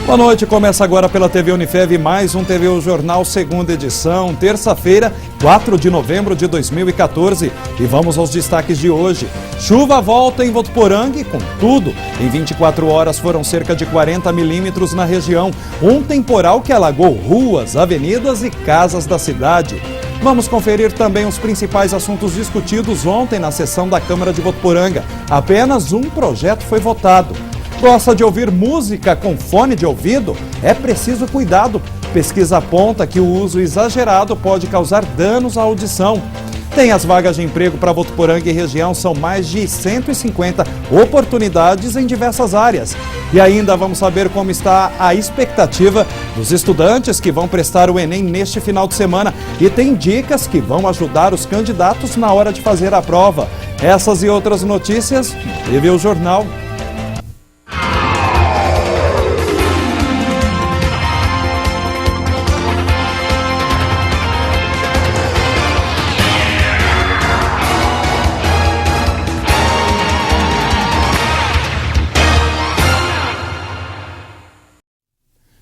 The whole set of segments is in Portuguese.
Boa noite, começa agora pela TV Unifev mais um TV O Jornal, segunda edição, terça-feira, 4 de novembro de 2014. E vamos aos destaques de hoje. Chuva volta em Votuporanga e com tudo. Em 24 horas foram cerca de 40 milímetros na região. Um temporal que alagou ruas, avenidas e casas da cidade. Vamos conferir também os principais assuntos discutidos ontem na sessão da Câmara de Votuporanga. Apenas um projeto foi votado. Gosta de ouvir música com fone de ouvido? É preciso cuidado. Pesquisa aponta que o uso exagerado pode causar danos à audição. Tem as vagas de emprego para Votuporanga e região, são mais de 150 oportunidades em diversas áreas. E ainda vamos saber como está a expectativa dos estudantes que vão prestar o Enem neste final de semana. E tem dicas que vão ajudar os candidatos na hora de fazer a prova. Essas e outras notícias, TV O Jornal.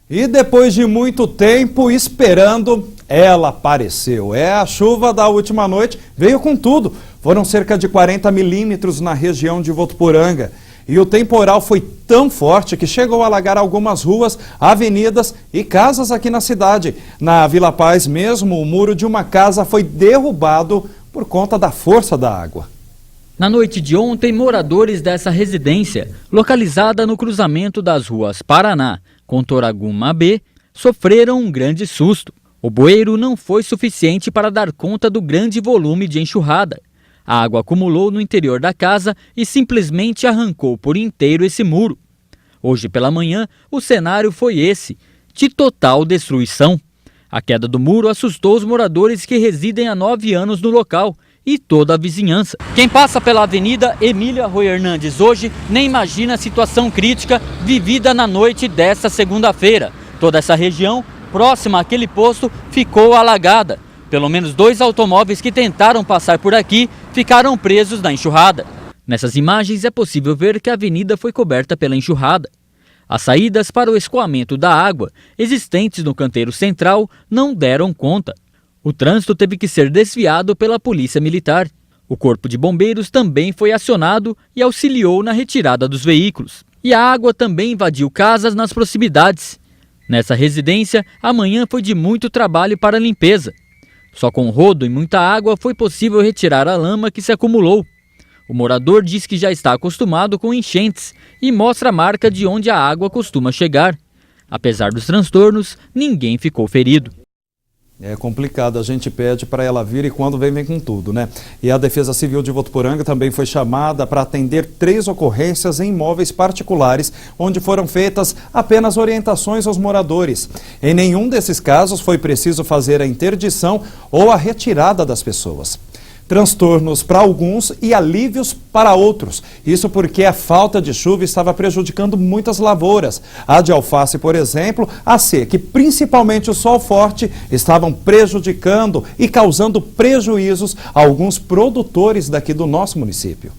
E depois de muito tempo esperando, ela apareceu. A chuva da última noite veio com tudo. Foram cerca de 40 milímetros na região de Votuporanga. E o temporal foi tão forte que chegou a alagar algumas ruas, avenidas e casas aqui na cidade. Na Vila Paz mesmo, o muro de uma casa foi derrubado por conta da força da água. Na noite de ontem, moradores dessa residência, localizada no cruzamento das ruas Paraná com Toraguma B, sofreram um grande susto. O bueiro não foi suficiente para dar conta do grande volume de enxurrada. A água acumulou no interior da casa e simplesmente arrancou por inteiro esse muro. Hoje pela manhã, o cenário foi esse, de total destruição. A queda do muro assustou os moradores que residem há 9 anos no local e toda a vizinhança. Quem passa pela Avenida Emília Roy Hernandes hoje nem imagina a situação crítica vivida na noite desta segunda-feira. Toda essa região, próxima àquele posto, ficou alagada. Pelo menos 2 automóveis que tentaram passar por aqui ficaram presos na enxurrada. Nessas imagens é possível ver que a avenida foi coberta pela enxurrada. As saídas para o escoamento da água, existentes no canteiro central, não deram conta. O trânsito teve que ser desviado pela Polícia Militar. O Corpo de Bombeiros também foi acionado e auxiliou na retirada dos veículos. E a água também invadiu casas nas proximidades. Nessa residência, a manhã foi de muito trabalho para a limpeza. Só com rodo e muita água foi possível retirar a lama que se acumulou. O morador diz que já está acostumado com enchentes e mostra a marca de onde a água costuma chegar. Apesar dos transtornos, ninguém ficou ferido. É complicado, a gente pede para ela vir e quando vem com tudo, né? E a Defesa Civil de Votuporanga também foi chamada para atender 3 ocorrências em imóveis particulares, onde foram feitas apenas orientações aos moradores. Em nenhum desses casos foi preciso fazer a interdição ou a retirada das pessoas. Transtornos para alguns e alívios para outros. Isso porque a falta de chuva estava prejudicando muitas lavouras. A de alface, por exemplo, a seca e principalmente o sol forte estavam prejudicando e causando prejuízos a alguns produtores daqui do nosso município.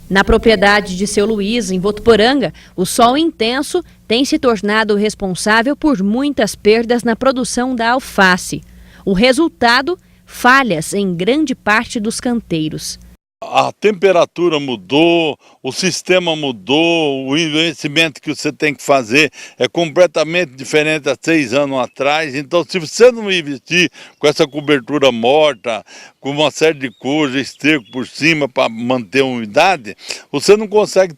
Na propriedade de seu Luiz, em Votuporanga, o sol intenso tem se tornado responsável por muitas perdas na produção da alface. O resultado: falhas em grande parte dos canteiros. A temperatura mudou, o sistema mudou, o investimento que você tem que fazer é completamente diferente há 6 anos atrás. Então, se você não investir com essa cobertura morta, com uma série de coisas, esterco por cima para manter a umidade, você não consegue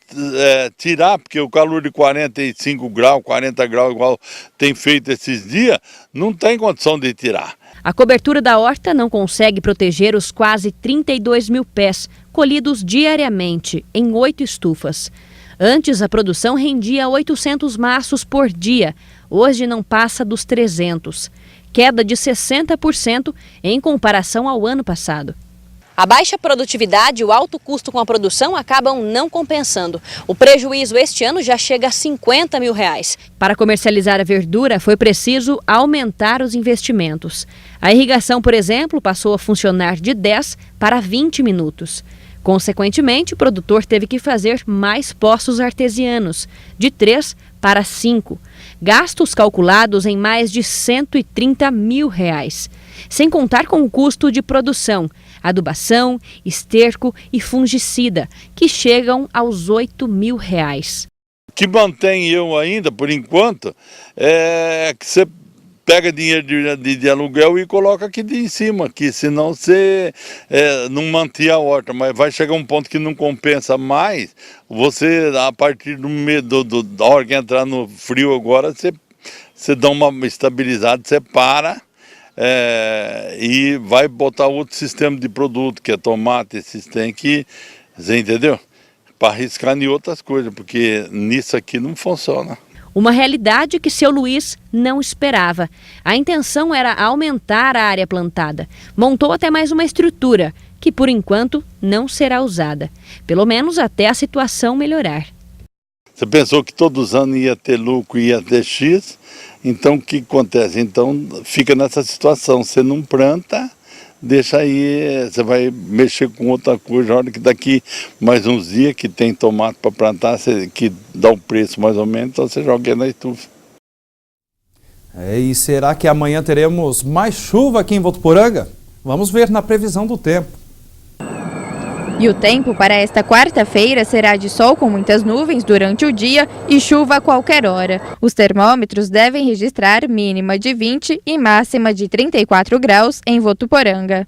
tirar, porque o calor de 45 graus, 40 graus, igual tem feito esses dias, não tem condição de tirar. A cobertura da horta não consegue proteger os quase 32 mil pés, colhidos diariamente, em 8 estufas. Antes, a produção rendia 800 maços por dia. Hoje não passa dos 300. Queda de 60% em comparação ao ano passado. A baixa produtividade e o alto custo com a produção acabam não compensando. O prejuízo este ano já chega a R$50 mil. Para comercializar a verdura, foi preciso aumentar os investimentos. A irrigação, por exemplo, passou a funcionar de 10 para 20 minutos. Consequentemente, o produtor teve que fazer mais poços artesianos, de 3 para 5. gastos calculados em mais de R$130 mil, sem contar com o custo de produção, adubação, esterco e fungicida, que chegam aos R$8 mil. O que mantém eu ainda, por enquanto, é que você pega dinheiro de aluguel e coloca aqui em cima, que senão você não mantém a horta, mas vai chegar um ponto que não compensa mais. Você, a partir da hora que entrar no frio agora, você dá uma estabilizada, você para e vai botar outro sistema de produto, que é tomate, esses tem que, você entendeu? Para arriscar em outras coisas, porque nisso aqui não funciona. Uma realidade que seu Luiz não esperava. A intenção era aumentar a área plantada. Montou até mais uma estrutura, que por enquanto não será usada. Pelo menos até a situação melhorar. Você pensou que todos os anos ia ter lucro, ia ter X, então o que acontece? Então fica nessa situação, você não planta, deixa aí, você vai mexer com outra coisa, a hora que daqui mais uns dias que tem tomate para plantar, que dá o preço mais ou menos, então você joga aí na estufa. E será que amanhã teremos mais chuva aqui em Votuporanga? Vamos ver na previsão do tempo. E o tempo para esta quarta-feira será de sol com muitas nuvens durante o dia e chuva a qualquer hora. Os termômetros devem registrar mínima de 20 e máxima de 34 graus em Votuporanga.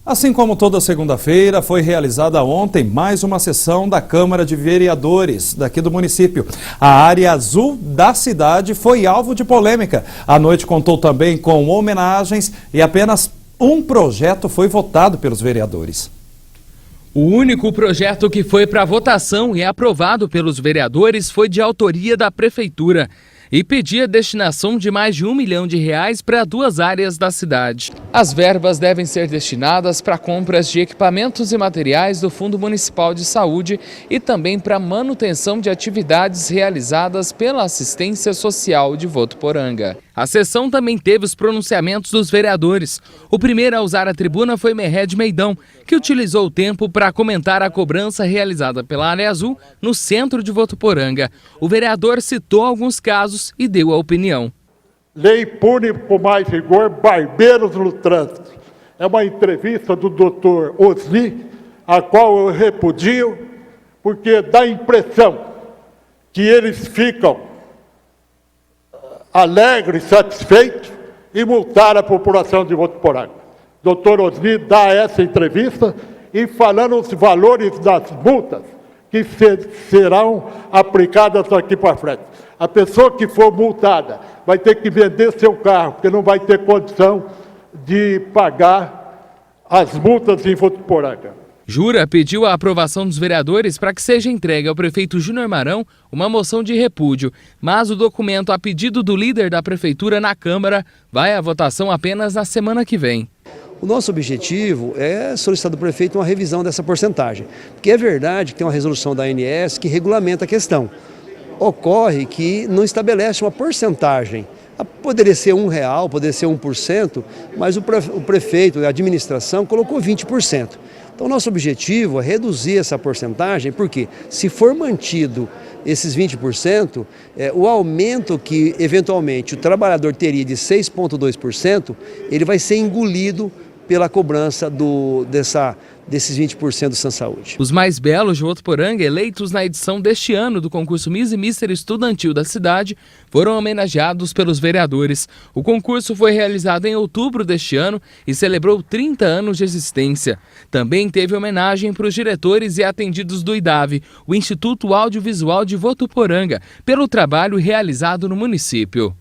Assim como toda segunda-feira, foi realizada ontem mais uma sessão da Câmara de Vereadores daqui do município. A área azul da cidade foi alvo de polêmica. A noite contou também com homenagens e apenas um projeto foi votado pelos vereadores. O único projeto que foi para votação e aprovado pelos vereadores foi de autoria da Prefeitura e pedia destinação de mais de R$1 milhão para 2 áreas da cidade. As verbas devem ser destinadas para compras de equipamentos e materiais do Fundo Municipal de Saúde e também para manutenção de atividades realizadas pela Assistência Social de Votuporanga. A sessão também teve os pronunciamentos dos vereadores. O primeiro a usar a tribuna foi Merred Meidão, que utilizou o tempo para comentar a cobrança realizada pela Área Azul no centro de Votuporanga. O vereador citou alguns casos e deu a opinião. Lei pune com mais rigor barbeiros no trânsito. É uma entrevista do Dr. Osni, a qual eu repudio, porque dá a impressão que eles ficam alegres, satisfeitos e multar a população de Votuporanga. Dr. Osni dá essa entrevista e falando os valores das multas que serão aplicadas daqui para frente. A pessoa que for multada vai ter que vender seu carro, porque não vai ter condição de pagar as multas em Votuporanga. Jura pediu a aprovação dos vereadores para que seja entregue ao prefeito Júnior Marão uma moção de repúdio, mas o documento a pedido do líder da prefeitura na Câmara vai à votação apenas na semana que vem. O nosso objetivo é solicitar do prefeito uma revisão dessa porcentagem, porque é verdade que tem uma resolução da ANS que regulamenta a questão. Ocorre que não estabelece uma porcentagem. Poderia ser R$1, poderia ser 1%, mas o prefeito, a administração, colocou 20%. Então, nosso objetivo é reduzir essa porcentagem, porque se for mantido esses 20%, o aumento que, eventualmente, o trabalhador teria de 6,2%, ele vai ser engolido pela cobrança desses 20% do Sansaúde. Os mais belos de Votuporanga, eleitos na edição deste ano do concurso Miss e Mister Estudantil da cidade, foram homenageados pelos vereadores. O concurso foi realizado em outubro deste ano e celebrou 30 anos de existência. Também teve homenagem para os diretores e atendidos do IDAV, o Instituto Audiovisual de Votuporanga, pelo trabalho realizado no município.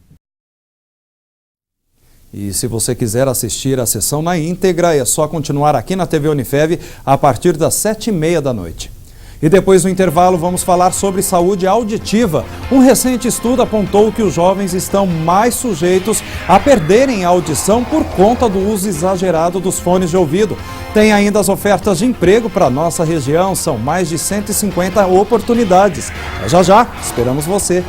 E se você quiser assistir a sessão na íntegra, é só continuar aqui na TV Unifev a partir das 7h30 da noite. E depois do intervalo vamos falar sobre saúde auditiva. Um recente estudo apontou que os jovens estão mais sujeitos a perderem a audição por conta do uso exagerado dos fones de ouvido. Tem ainda as ofertas de emprego para a nossa região, são mais de 150 oportunidades. Já já, esperamos você.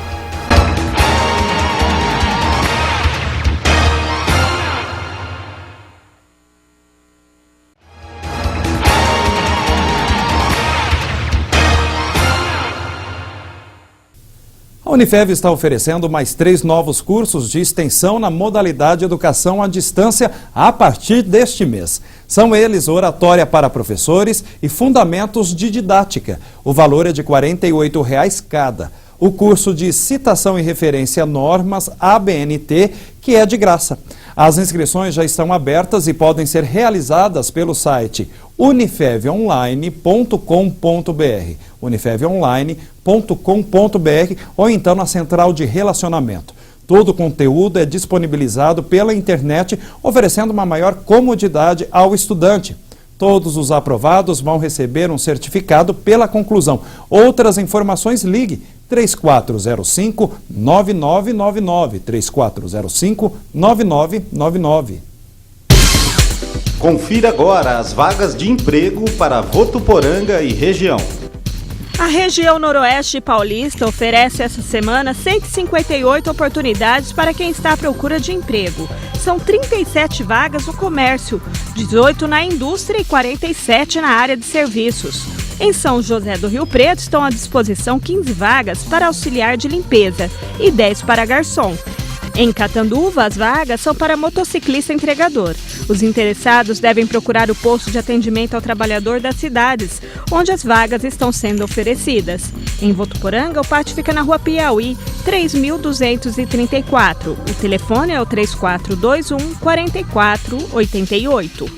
A A Unifev está oferecendo mais 3 novos cursos de extensão na modalidade Educação à Distância a partir deste mês. São eles Oratória para Professores e Fundamentos de Didática. O valor é de R$ 48,00 cada. O curso de Citação e Referência Normas ABNT, que é de graça. As inscrições já estão abertas e podem ser realizadas pelo site unifevonline.com.br, unifevonline.com.br ou então na central de relacionamento. Todo o conteúdo é disponibilizado pela internet, oferecendo uma maior comodidade ao estudante. Todos os aprovados vão receber um certificado pela conclusão. Outras informações, ligue 3405-9999, 3405-9999. Confira agora as vagas de emprego para Votuporanga e região. A região noroeste paulista oferece essa semana 158 oportunidades para quem está à procura de emprego. São 37 vagas no comércio, 18 na indústria e 47 na área de serviços. Em São José do Rio Preto estão à disposição 15 vagas para auxiliar de limpeza e 10 para garçom. Em Catanduva, as vagas são para motociclista entregador. Os interessados devem procurar o posto de atendimento ao trabalhador das cidades, onde as vagas estão sendo oferecidas. Em Votuporanga, o pátio fica na Rua Piauí, 3.234. O telefone é o 3421-4488.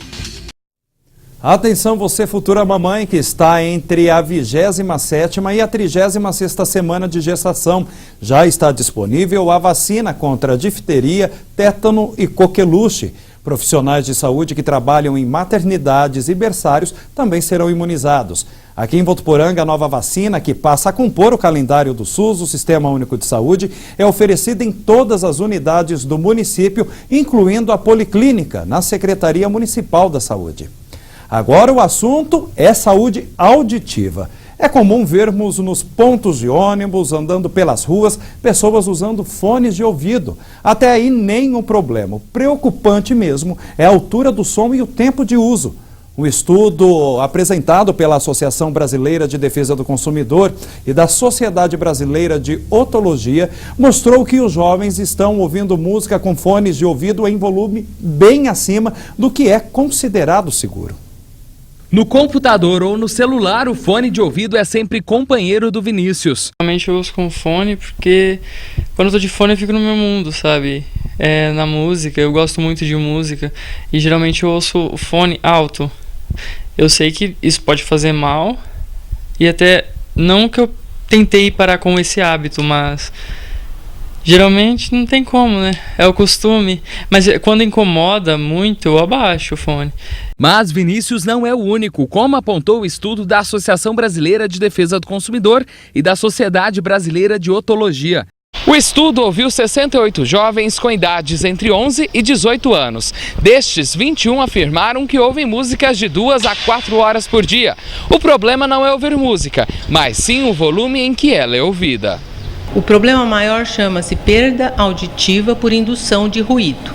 Atenção você futura mamãe que está entre a 27ª e a 36ª semana de gestação. Já está disponível a vacina contra difteria, tétano e coqueluche. Profissionais de saúde que trabalham em maternidades e berçários também serão imunizados. Aqui em Votuporanga, a nova vacina, que passa a compor o calendário do SUS, o Sistema Único de Saúde, é oferecida em todas as unidades do município, incluindo a Policlínica, na Secretaria Municipal da Saúde. Agora o assunto é saúde auditiva. É comum vermos nos pontos de ônibus, andando pelas ruas, pessoas usando fones de ouvido. Até aí nenhum problema. O preocupante mesmo é a altura do som e o tempo de uso. Um estudo apresentado pela Associação Brasileira de Defesa do Consumidor e da Sociedade Brasileira de Otologia mostrou que os jovens estão ouvindo música com fones de ouvido em volume bem acima do que é considerado seguro. No computador ou no celular, o fone de ouvido é sempre companheiro do Vinícius. Normalmente eu ouço com fone porque quando eu tô de fone eu fico no meu mundo, sabe? Na música, eu gosto muito de música e geralmente eu ouço o fone alto. Eu sei que isso pode fazer mal e até não que eu tentei parar com esse hábito, mas geralmente não tem como, né? É o costume. Mas quando incomoda muito, eu abaixo o fone. Mas Vinícius não é o único, como apontou o estudo da Associação Brasileira de Defesa do Consumidor e da Sociedade Brasileira de Otologia. O estudo ouviu 68 jovens com idades entre 11 e 18 anos. Destes, 21 afirmaram que ouvem músicas de 2 a 4 horas por dia. O problema não é ouvir música, mas sim o volume em que ela é ouvida. O problema maior chama-se perda auditiva por indução de ruído.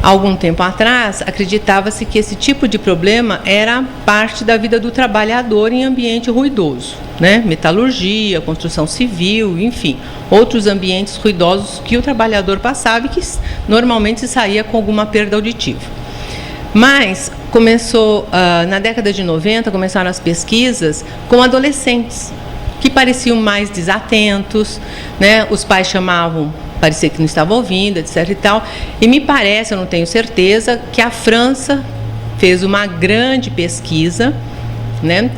Há algum tempo atrás, acreditava-se que esse tipo de problema era parte da vida do trabalhador em ambiente ruidoso, né? Metalurgia, construção civil, enfim, outros ambientes ruidosos que o trabalhador passava e que normalmente saía com alguma perda auditiva. Mas começou, na década de 90, começaram as pesquisas com adolescentes, que pareciam mais desatentos, né? Os pais chamavam, parecia que não estavam ouvindo, etc. e tal. E me parece, eu não tenho certeza, que a França fez uma grande pesquisa, né,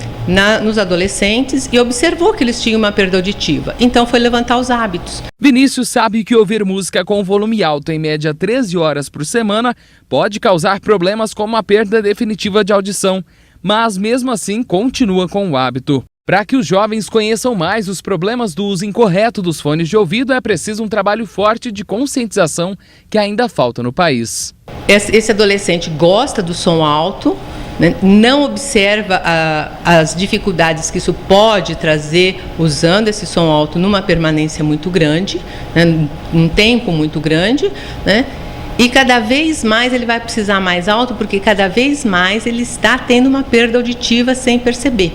nos adolescentes e observou que eles tinham uma perda auditiva. Então foi levantar os hábitos. Vinícius sabe que ouvir música com volume alto em média 13 horas por semana pode causar problemas como a perda definitiva de audição, mas mesmo assim continua com o hábito. Para que os jovens conheçam mais os problemas do uso incorreto dos fones de ouvido, é preciso um trabalho forte de conscientização que ainda falta no país. Esse adolescente gosta do som alto, né? Não observa as dificuldades que isso pode trazer usando esse som alto numa permanência muito grande, né? Um tempo muito grande, né? E cada vez mais ele vai precisar mais alto, porque cada vez mais ele está tendo uma perda auditiva sem perceber.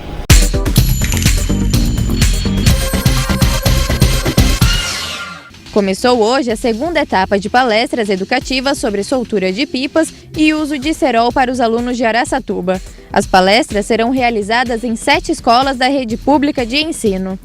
Começou hoje a segunda etapa de palestras educativas sobre soltura de pipas e uso de cerol para os alunos de Araçatuba. As palestras serão realizadas em 7 escolas da rede pública de ensino.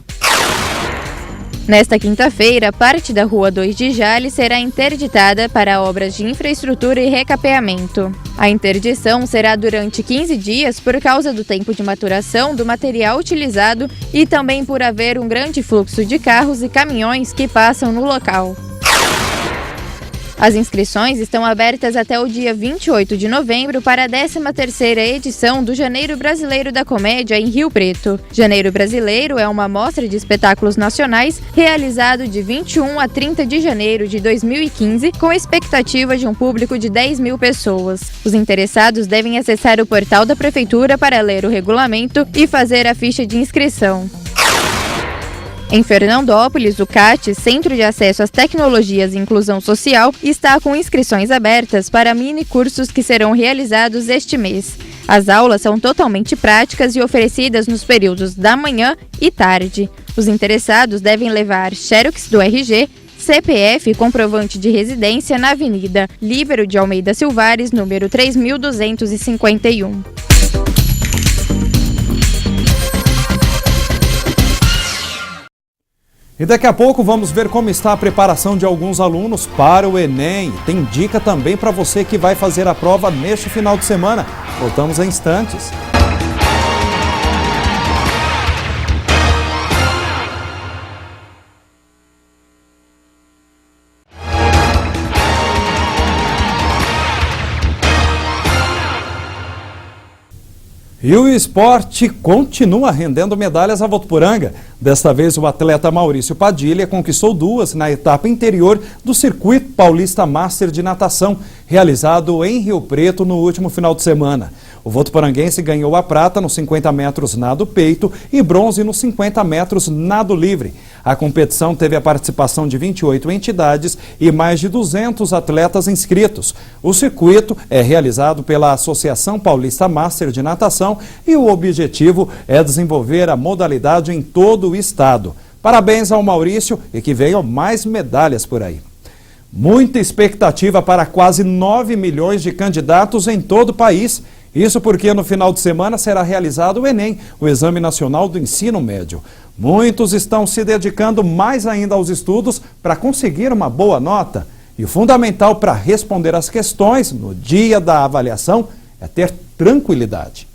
Nesta quinta-feira, parte da Rua 2 de Jales será interditada para obras de infraestrutura e recapeamento. A interdição será durante 15 dias por causa do tempo de maturação do material utilizado e também por haver um grande fluxo de carros e caminhões que passam no local. As inscrições estão abertas até o dia 28 de novembro para a 13ª edição do Janeiro Brasileiro da Comédia em Rio Preto. Janeiro Brasileiro é uma mostra de espetáculos nacionais realizado de 21 a 30 de janeiro de 2015 com expectativa de um público de 10 mil pessoas. Os interessados devem acessar o portal da Prefeitura para ler o regulamento e fazer a ficha de inscrição. Em Fernandópolis, o CAT, Centro de Acesso às Tecnologias e Inclusão Social, está com inscrições abertas para mini-cursos que serão realizados este mês. As aulas são totalmente práticas e oferecidas nos períodos da manhã e tarde. Os interessados devem levar xerox do RG, CPF e comprovante de residência na Avenida Líbero de Almeida Silvares, número 3251. E daqui a pouco vamos ver como está a preparação de alguns alunos para o Enem. Tem dica também para você que vai fazer a prova neste final de semana. Voltamos em instantes. E o esporte continua rendendo medalhas a Votuporanga. Desta vez, o atleta Maurício Padilha conquistou 2 na etapa interior do Circuito Paulista Master de Natação, realizado em Rio Preto no último final de semana. O votuporanguense ganhou a prata nos 50 metros nado peito e bronze nos 50 metros nado livre. A competição teve a participação de 28 entidades e mais de 200 atletas inscritos. O circuito é realizado pela Associação Paulista Master de Natação e o objetivo é desenvolver a modalidade em todo o estado. Parabéns ao Maurício e que venham mais medalhas por aí. Muita expectativa para quase 9 milhões de candidatos em todo o país. Isso porque no final de semana será realizado o Enem, o Exame Nacional do Ensino Médio. Muitos estão se dedicando mais ainda aos estudos para conseguir uma boa nota. E o fundamental para responder às questões no dia da avaliação é ter tranquilidade.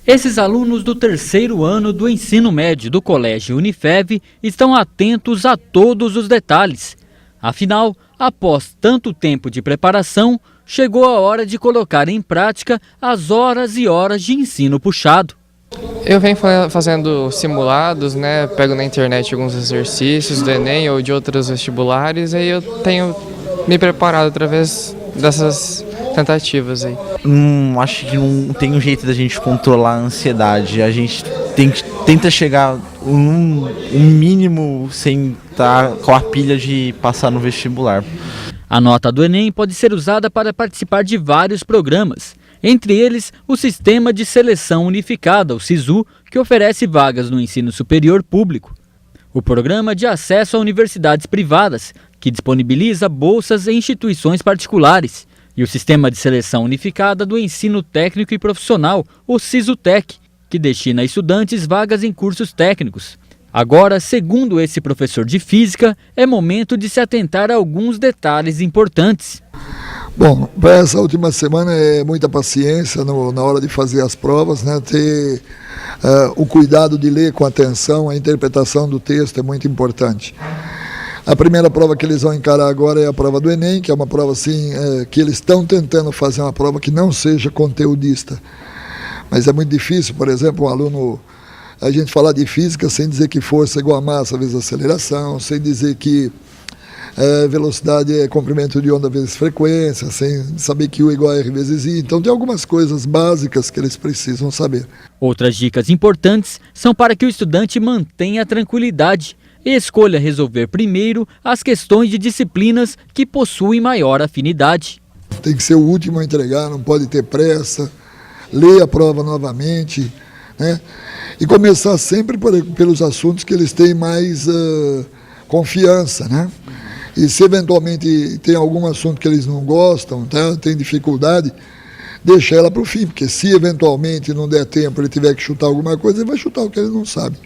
Esses alunos do 3º ano do ensino médio do Colégio Unifev estão atentos a todos os detalhes. Afinal, após tanto tempo de preparação, chegou a hora de colocar em prática as horas e horas de ensino puxado. Eu venho fazendo simulados, né? Pego na internet alguns exercícios do Enem ou de outros vestibulares, aí eu tenho me preparado através dessas tentativas aí. Acho que não tem um jeito da gente controlar a ansiedade. A gente tenta chegar um mínimo sem estar com a pilha de passar no vestibular. A nota do Enem pode ser usada para participar de vários programas, entre eles o Sistema de Seleção Unificada, o SISU, que oferece vagas no ensino superior público. O Programa de Acesso a Universidades Privadas, que disponibiliza bolsas em instituições particulares. E o Sistema de Seleção Unificada do Ensino Técnico e Profissional, o SISUTEC, que destina a estudantes vagas em cursos técnicos. Agora, segundo esse professor de física, é momento de se atentar a alguns detalhes importantes. Bom, para essa última semana é muita paciência na hora de fazer as provas, né? Ter o cuidado de ler com atenção, a interpretação do texto é muito importante. A primeira prova que eles vão encarar agora é a prova do Enem, que é uma prova assim, que eles estão tentando fazer uma prova que não seja conteudista. Mas é muito difícil, por exemplo, um aluno, a gente falar de física sem dizer que força é igual a massa vezes aceleração, sem dizer que velocidade é comprimento de onda vezes frequência, sem saber que U é igual a R vezes I. Então tem algumas coisas básicas que eles precisam saber. Outras dicas importantes são para que o estudante mantenha a tranquilidade e escolha resolver primeiro as questões de disciplinas que possuem maior afinidade. Tem que ser o último a entregar, não pode ter pressa, ler a prova novamente, né? E começar sempre pelos assuntos que eles têm mais confiança, né? E se eventualmente tem algum assunto que eles não gostam, tá? Tem dificuldade, deixa ela para o fim, porque se eventualmente não der tempo, ele tiver que chutar alguma coisa, ele vai chutar o que ele não sabe.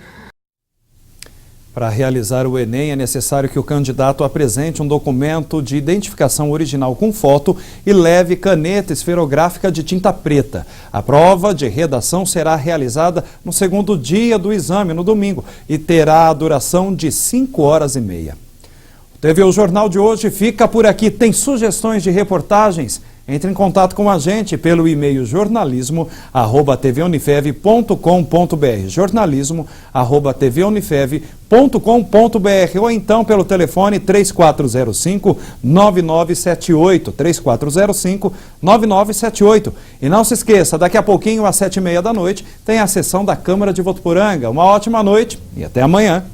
Para realizar o Enem, é necessário que o candidato apresente um documento de identificação original com foto e leve caneta esferográfica de tinta preta. A prova de redação será realizada no segundo dia do exame, no domingo, e terá a duração de 5 horas e meia. O TV O Jornal de hoje fica por aqui. Tem sugestões de reportagens? Entre em contato com a gente pelo e-mail jornalismo@tvunifev.com.br, jornalismo@tvunifev.com.br, ou então pelo telefone 3405-9978, 3405-9978. E não se esqueça, daqui a pouquinho, às 7h30 da noite, tem a sessão da Câmara de Votuporanga. Uma ótima noite e até amanhã.